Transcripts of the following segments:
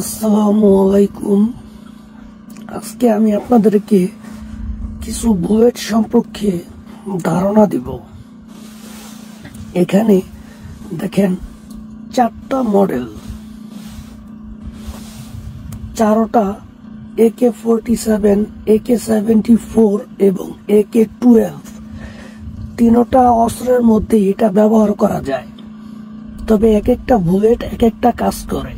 আসসালামু আলাইকুম। আজকে আমি আপনাদেরকে কিছু বুলেট সম্পর্কে ধারণা দিব। এখানে দেখেন 4টা মডেল, 4টা AK-47, AK-74 এবং AK-12। 3টা অস্ত্রের মধ্যে এটা ব্যবহার করা যায়, তবে এক একটা বুলেট এক একটা কাজ করে।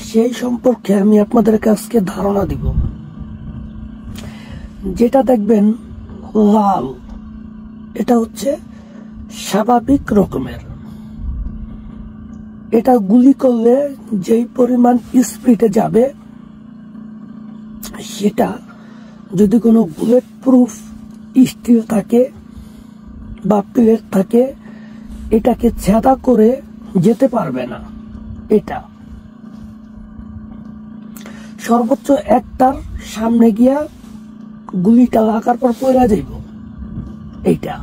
সেই সম্পর্কে আমি আপনাদের কাছে ধারণা দিব। যেটা দেখবেন লাল, এটা হচ্ছে স্বাভাবিক রকমের। এটা গুলি করলে যেই পরিমাণ স্পিডে যাবে, সেটা যদি কোনো বুলেট প্রুফ স্টিল থাকে বা প্লেট থাকে, এটাকে ছেদা করে যেতে পারবে না। এটা সর্বোচ্চ একটার সামনে গিয়া গুলিটা লাগার পর পড়া যাইব এইটা।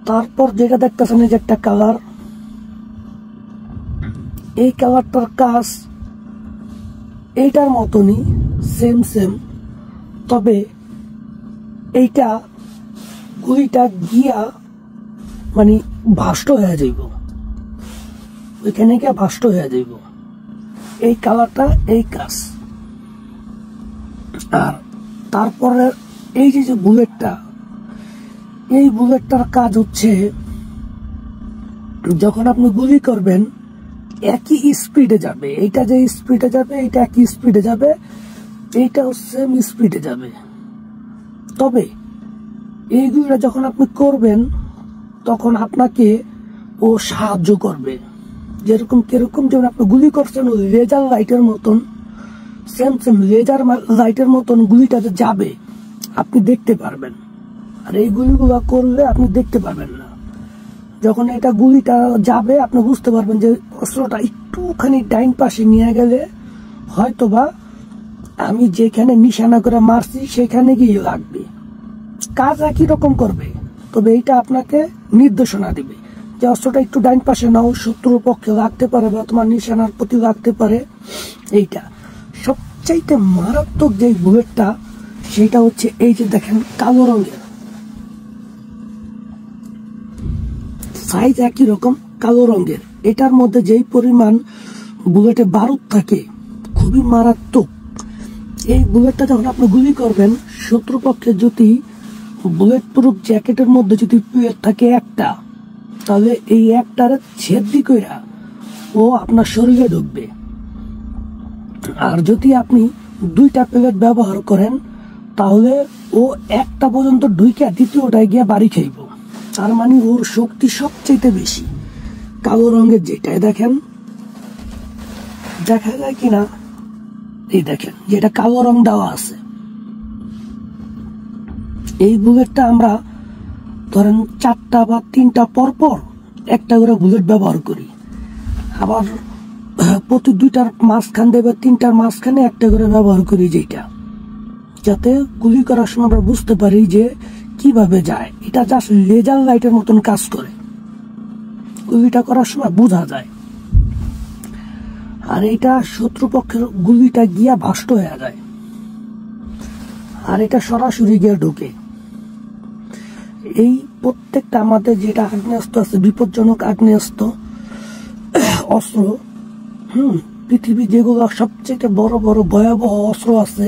তারপর যেটা দেখতেছেন যে একটা কালার, এই কালারটার কাজ এইটার মতনই, সেম, তবে এইটা গুলিটা গিয়া মানে ভাষ্ট হয়ে যাইব, ওইখানে গিয়া ভাষ্ট হয়ে যাইব। এই কালারটা এই কাজ। আর তারপরে এই যে বুলেটটা, এই বুলেটটার কাজ হচ্ছে যখন আপনি গুলি করবেন একই স্পিডে যাবে। এইটা যে স্পিডে যাবে, এইটা একই স্পিডে যাবে, এইটাও সেম স্পিডে যাবে। তবে এইগুলো যখন আপনি করবেন তখন আপনাকে ও সাহায্য করবে। যেরকম কিরকম, যেমন আপনি গুলি করছেন ওই লেজার লাইটের মতন, সেম লেজার লাইটের মতন গুলিটা যাবে, আপনি দেখতে পারবেন। আর এই গুলিগুলো করলে আপনি দেখতে পারবেন না। যখন এটা গুলিটা যাবে আপনি বুঝতে পারবেন যে অস্ত্রটা একটুখানি ডাইন পাশে নিয়ে গেলে হয়তোবা আমি যেখানে নিশানা করে মারছি সেখানে গিয়ে লাগবে। কাজ একই রকম করবে, তবে এইটা আপনাকে নির্দেশনা দিবে যে অস্ত্রটা একটু ডাইন পাশে নাও, শত্রুর পক্ষে লাগতে পারে বা তোমার নিশানার প্রতি লাগতে পারে। এইটা সবচাইতে মারাত্মক যে বুলেটটা, সেটা হচ্ছে এই যে দেখেন কালো রঙের, সাইজ একই রকম, কালো রঙের। এটার মধ্যে যেই পরিমাণ বুলেটে বারুদ থাকে খুবই মারাত্মক। এই বুলেটটা যখন আপনি গুলি করবেন, শত্রুপক্ষের যদি বুলেট প্রুফ জ্যাকেটের মধ্যে যদি প্লেট থাকে একটা, তাহলে এই একটার ছেদি কইরা ও আপনার শরীরে ঢুকবে। আর যদি আপনি 2টা প্লেট ব্যবহার করেন, তাহলে ও একটা পর্যন্ত ঢুকে দ্বিতীয়টায় গিয়ে বাড়ি খাইব। তার মানে ওর শক্তি সবচেয়ে বেশি। কালো রঙের যেটা দেখেন, দেখা যায় কিনা, এই দেখেন যেটা কালো রং দেওয়া আছে। এই বুলেটটা আমরা ধরেন 4টা বা 3টা পরপর একটা করে বুলেট ব্যবহার করি। আবার প্রতি 2টার মাঝখান দেবে, 3টার মাঝখানে একটা করে ব্যবহার করি, যেটা যাতে গুলি করার সময় আমরা বুঝতে পারি যে কিভাবে যায়। এটা জাস্ট লেজার লাইটের মতন কাজ করে, গুলিটা করার সময় বোঝা যায়। আর এটা শত্রুপক্ষের গুলিটা গিয়া ভাষ্ট হয়ে যায়, আর এটা সরাসরি গিয়ে ঢোকে। এই প্রত্যেকটা আমাদের যেটা আগ্নেয়াস্ত্র আছে, বিপজ্জনক আগ্নেয়াস্ত্র অস্ত্র, পৃথিবী যেগুলো সবচেয়ে বড় বড় ভয়াবহ অস্ত্র আছে,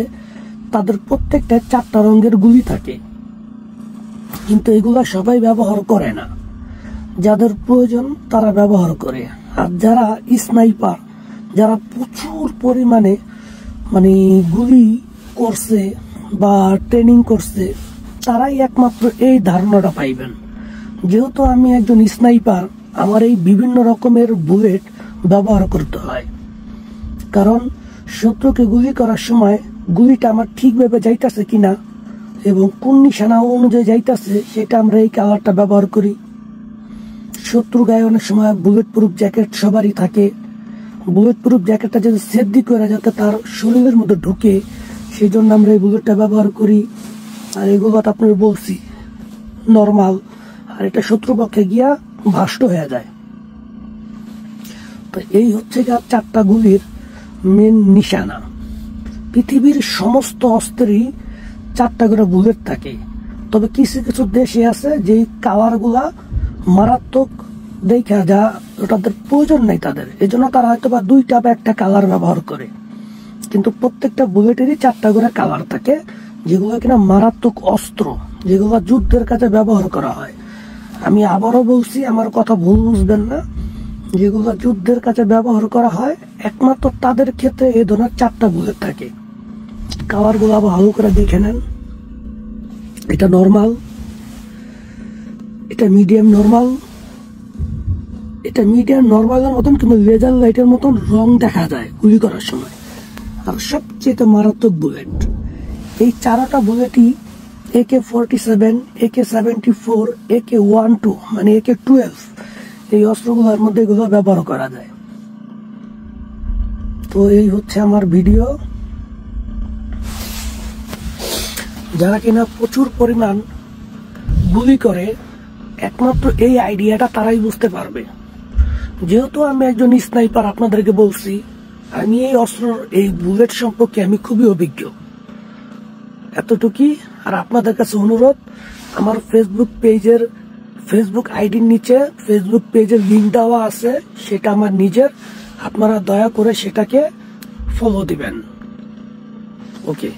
তাদের প্রত্যেকটা 4টা রঙের গুলি থাকে। কিন্তু এগুলা সবাই ব্যবহার করে না, যাদের প্রয়োজন তারা ব্যবহার করে। আর যারা স্নাইপার, যারা প্রচুর পরিমাণে মানে গুলি করছে বা ট্রেনিং করছে, তারাই একমাত্র এই ধারণাটা পাইবেন। যেহেতু আমি একজন স্নাইপার, আমার এই বিভিন্ন রকমের বুলেট ব্যবহার করতে হয়, কারণ শত্রুকে গুলি করার সময় গুলিটা আমার ঠিকভাবে যাইতেছে কিনা এবং কোন নিশানা অনুযায়ী যাইতেছে, সেটা আমরা এই কালারটা ব্যবহার করি। শত্রু গায়ে অনেক সময় বুলেট প্রুফ জ্যাকেট সবারই থাকে। বুলেট প্রুফ জ্যাকেটটা যদি সেফটি করে যাতে তার শরীরের মধ্যে ঢুকে, সেই জন্য আমরা এই বুলেটটা ব্যবহার করি। আর এগুলো আপনার বলছি নর্মাল, আর এটা শত্রুপক্ষে গিয়া ভাষ্ট হয়ে যায়। তো এই হচ্ছে 4টা গুলির মেন নিশানা। পৃথিবীর সমস্ত অস্ত্রেরই 4টা করে বুলেট থাকে, তবে কিছু কিছু দেশে আছে যে কালার গুলা মারাত্মক দেখা যা তাদের প্রয়োজন নেই তাদের, এজন্য তারা হয়তো বা 2টা বা 1টা কালার ব্যবহার করে। কিন্তু প্রত্যেকটা বুলেটেরই 4টা করে কালার থাকে, যেগুলো কিনা মারাত্মক অস্ত্র, যেগুলো যুদ্ধের কাজে ব্যবহার করা হয়। আমি আবারও বলছি, আমার কথা ভুল বুঝবেন না, যেগুলো যুদ্ধের কাজে ব্যবহার করা হয় একমাত্র তাদের ক্ষেত্রে এই ধরনের 4টা বুলেট থাকে। কালার গুলো ভালো করে দেখে নেন। এটা নর্মাল, এটা মিডিয়াম নর্মাল, এটা মিডিয়াম নর্মালের মতন কিন্তু লেজার লাইটের মতন রং দেখা যায় গুলি করার সময়। আর সবচেয়ে মারাত্মক বুলেট, এই 4টা বুলেটই AK-47, AK-74, AK-12 মানে AK-12 এই অস্ত্রগুলোর মধ্যে এগুলো ব্যবহার করা যায়। তো এই হচ্ছে আমার ভিডিও। যারা কিনা প্রচুর পরিমাণ গুলি করে, একমাত্র এই আইডিয়াটা তারাই বুঝতে পারবে। যেহেতু আমি একজন স্নাইপার, আপনাদেরকে বলছি আমি এই অস্ত্র, এই বুলেট সম্পর্কে আমি খুবই অভিজ্ঞ, এতটুকুই। আর আপনাদের কাছে অনুরোধ, আমার ফেসবুক আইডির নিচে ফেসবুক পেজের লিঙ্ক দেওয়া আছে, সেটা আমার নিজের, আপনারা দয়া করে সেটাকে ফলো দিবেন। ওকে।